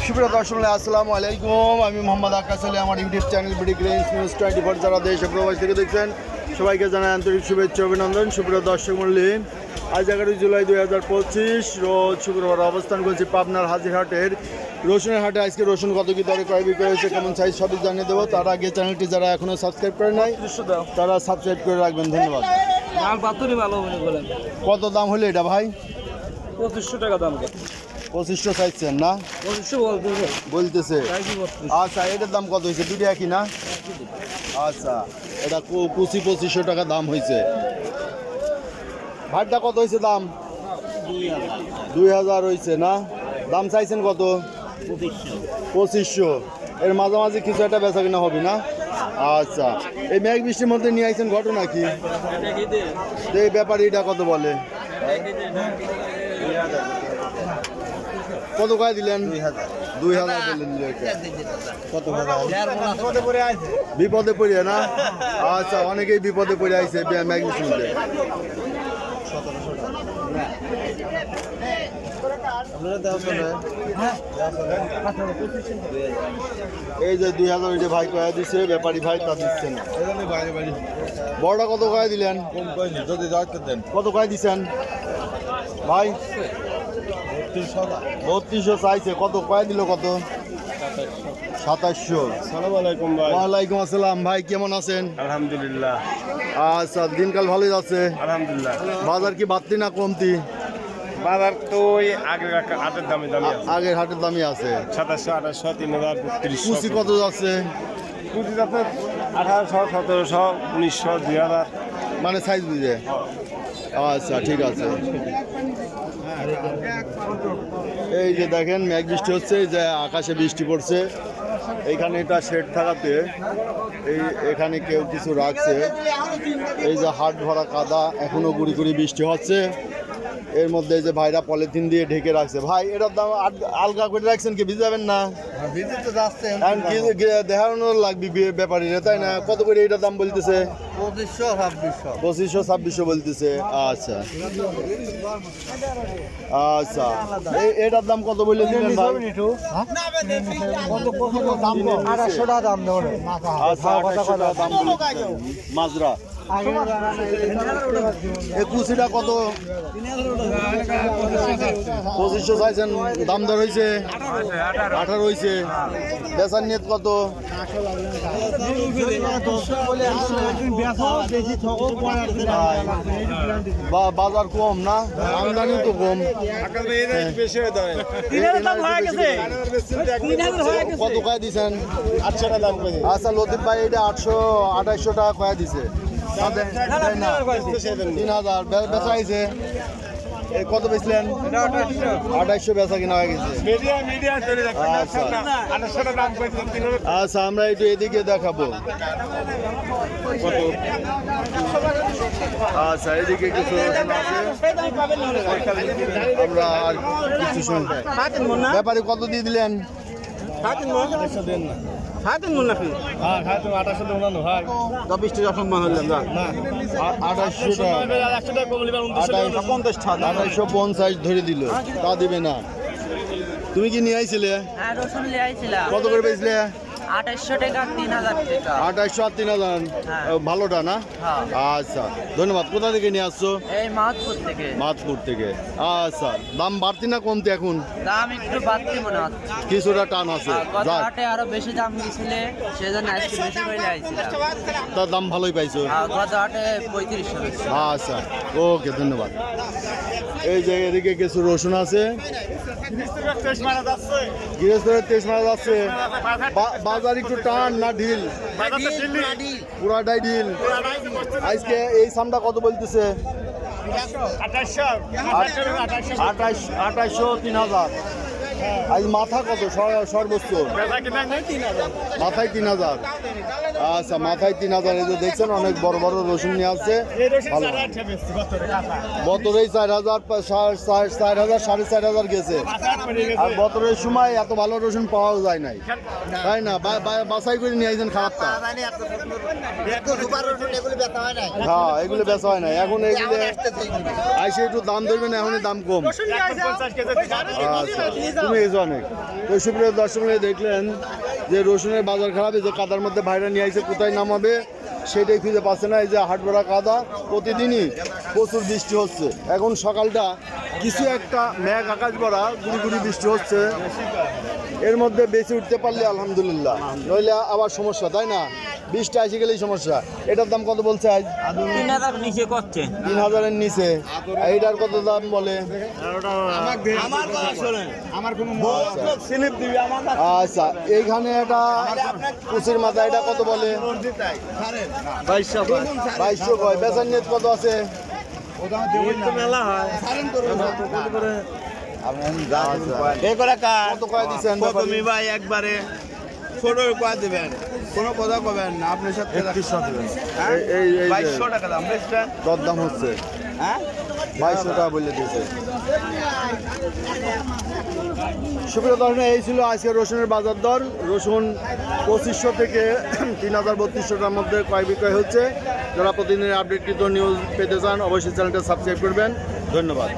সুপ্রিয় দর্শক আসসালামু আলাইকুম, আমি মোহাম্মদ আকাশ আলী। আমার ইউটিউব চ্যানেল বিডি গ্রেন্স নিউজ 24 যারা দেশ ও প্রবাস থেকে দেখছেন সবাইকে জানাই আন্তরিক শুভেচ্ছা অভিনন্দন। সুপ্রিয় দর্শক মণ্ডলী, আজ 11 জুলাই 2025 রোজ শুক্রবার অবস্থান করছি পাবনার হাজিরহাটের রসুনের হাটে। আজকে রসুন কত কি দরে ক্রয় বিক্রয় হয়েছে, কেমন সাইজ সবই জানিয়ে দেবো। তার আগে চ্যানেলটি যারা এখনও সাবস্ক্রাইব করে নাই তারা সাবস্ক্রাইব করে রাখবেন, ধন্যবাদ। কত দাম হলো এটা ভাই? 2500 টাকা দাম। 2500 চাইছেন না? 2500 বলতেছে। আচ্ছা, এটার দাম কত হয়েছে? দুটো একই না? আচ্ছা, এটা 2500 টাকা দাম হয়েছে। ভাতটা কত হয়েছে দাম? 2000 হয়েছে না? দাম চাইছেন কত? 2500। এর মাঝামাঝি কিছু একটা বেচা কিনা হবে না? আচ্ছা, এই মেঘ বৃষ্টির মধ্যে নিয়ে আইছেন ঘটনা কি? এই ব্যাপারে এটা কত বলে? কত কয় দিলেন? 2000 বললেন। কত বিপদে পড়িয়ে না? আচ্ছা, অনেকেই বিপদে পড়ে আইছে ম্যাগনেসিয়াম মধ্যে। এই যে 2000 ওই যে ভাই কয়া দিচ্ছে, ব্যাপারী ভাই তা দিচ্ছে না। বড়টা কত কয়া দিলেন? কত কয়া দিচ্ছেন ভাই? 3200 চাইছে। কত কয়া দিল? কত? 2700। আসসালামু আলাইকুম ভাই। ওয়ালাইকুম আসসালাম ভাই, কেমন আছেন? আলহামদুলিল্লাহ। আচ্ছা, দিনকাল ভালোই যাচ্ছে? আলহামদুলিল্লাহ। বাজার কি বাড়তি না কমতি? বাজার তো ওই আগের হাটের দামে আছে। আগের হাটের দামই আছে। 2700, 2800, 3000, 3200। কুচি কত যাচ্ছে? কুচি যাচ্ছে 1800, 1700, 1900, 2000। মানে সাইজ বুঝে? আচ্ছা, ঠিক আছে। এই যে দেখেন মেঘ বৃষ্টি হচ্ছে, যে আকাশে বৃষ্টি পড়ছে। এইখানে এটা শেড থাকাতে এখানে কেউ কিছু রাখছে। এই যে হাট ভরা কাদা, এখনো গুড়ি গুড়ি বৃষ্টি হচ্ছে। এর মধ্যে যে ভাইরা পলিথিন দিয়ে ঢেকে রাখছে। ভাই, এটার দাম আলগা করে রাখছেন কি? ভিজাবেন না? দেখানোর লাগবে ব্যাপারীরা, তাই না? কত করে এটার দাম বলতেছে? 2500, 2600 বলতেছে। আচ্ছা আচ্ছা, এটার দাম কত বলে দিলেন ভাই? 2800 টাকা দাম দেবো। আচ্ছা, 2800 টাকা দাম বলতেছে মাজরা। কুচিটা কত? 2500 চাইছেন, দাম দর হয়েছে 18 হয়েছে। বেচার নিয়ত কত? বাজার কম না? আমদানি তো কম। কত কয়ে দিচ্ছেন? 800 টাকা দাম করে। আচ্ছা, লতিফ ভাই, এটা 2800 টাকা কয়ে দিছে। 3000 বেচা হয়েছে। কত বেচলেন? 2800 বেচা কিনা হয়ে গেছে। আচ্ছা, আমরা একটু এদিকে দেখাবো। আচ্ছা, এদিকে কিছু আমরা আর কিছু শুনি। ব্যাপারে কত দিয়ে দিলেন? 2800 দেন না। খাতেন মন নাকি? হ্যাঁ, খাইতে 2800 দেব না ভাই। 20 টাকা সম্মান হইলাম না। 2800 টাকা। 100 টাকা কম লিবা 2850 ধরে দিল, তা দিবে না। তুমি কি নিয়ে আইছিলে? হ্যাঁ, রসুন নিয়ে আইছিলাম। কত করে বেচলে? 2800 টাকা, 3000 টাকা। 2800 আর 3000। হ্যাঁ। ভালোটা না? হ্যাঁ। আচ্ছা, ধন্যবাদ। কোথা থেকে নিয়ে আসছো? এই মাহপুর থেকে। মাতপুর থেকে। আচ্ছা, দাম বাড়তি না কমতি এখন? দাম একটু বাড়তি মনে হচ্ছে। কিছুটা টান আছে। গত যাক, হাটে আরো বেশি দাম দিছিলে, সেজন্য আজকে বেশি করে আইছিলাম। তার দাম ভালোই পাইছো। গত হাটে 3500 বেশি। আচ্ছা, ওকে, ধন্যবাদ। এই যে এদিকে কিছু রসুন আছে, গৃহস্থের তেজ মারা যাচ্ছে। বাজার একটু টান না ঢিল? পুরাটাই ঢিল। আজকে এই সামটা কত বলতেছে? 2800, 3000। আজ মাথা কত সর্বোচ্চ? মাথায় 3000। আচ্ছা, মাথায় 3000। এই যে দেখছেন অনেক বড় বড় রসুন নিয়ে আসছে। বতরেই 4000, 4000, 4500 গেছে। আর বতরের সময় এত ভালো রসুন পাওয়া যায় নাই, তাই না? বাছাই করে নিয়ে আসছেন খারাপটা। হ্যাঁ, এগুলো বেচা হয় না এখন। এগুলো আইসে একটু দাম ধরবেন, এখনই দাম কম। আচ্ছা, কমে গেছে অনেক। তো সুপ্রিয় দর্শক মণ্ডলী দেখলেন যে রসুনের বাজার খারাপ, এই যে কাদার মধ্যে ভাইরা নিয়ে আসছে, কোথায় নামাবে সেটাই খুঁজে পাচ্ছে না। এই যে হাট ভরা কাদা, প্রতিদিনই প্রচুর বৃষ্টি হচ্ছে। এখন সকালটা কিছু একটা মেঘ আকাশ ভরা গুড়ি গুড়ি বৃষ্টি হচ্ছে, এর মধ্যে বেশি উঠতে পারলে আলহামদুলিল্লাহ, নইলে আবার সমস্যা, তাই না? বৃষ্টি এসে গেলেই সমস্যা। এটার দাম কত বলছে আজ? 3000 নিচে করছে। 3000-এর নিচে। এইটার কত দাম বলে? আচ্ছা, এইখানে এটা কুচির মাথা, এটা কত বলে? 2200 কয়। বেচার নিয়ত কত আছে? কত কয় দিচ্ছেন? ভাই একবারে ছোট কয়া দেবেন, কোনো কথা কবেন না, আপনার সাথে এই 2200 টাকা দাম বেচবেন। দরদাম হচ্ছে, হ্যাঁ 2200 টাকা বলে দিয়েছে। সুপ্রিয় দর্শক, এই ছিল আজকে রসুনের বাজার দর। রসুন 2500 থেকে 3000-3200 টাকার মধ্যে ক্রয় বিক্রয় হচ্ছে। যারা প্রতিদিনের আপডেটকৃত নিউজ পেতে চান অবশ্যই চ্যানেলটা সাবস্ক্রাইব করবেন। ধন্যবাদ।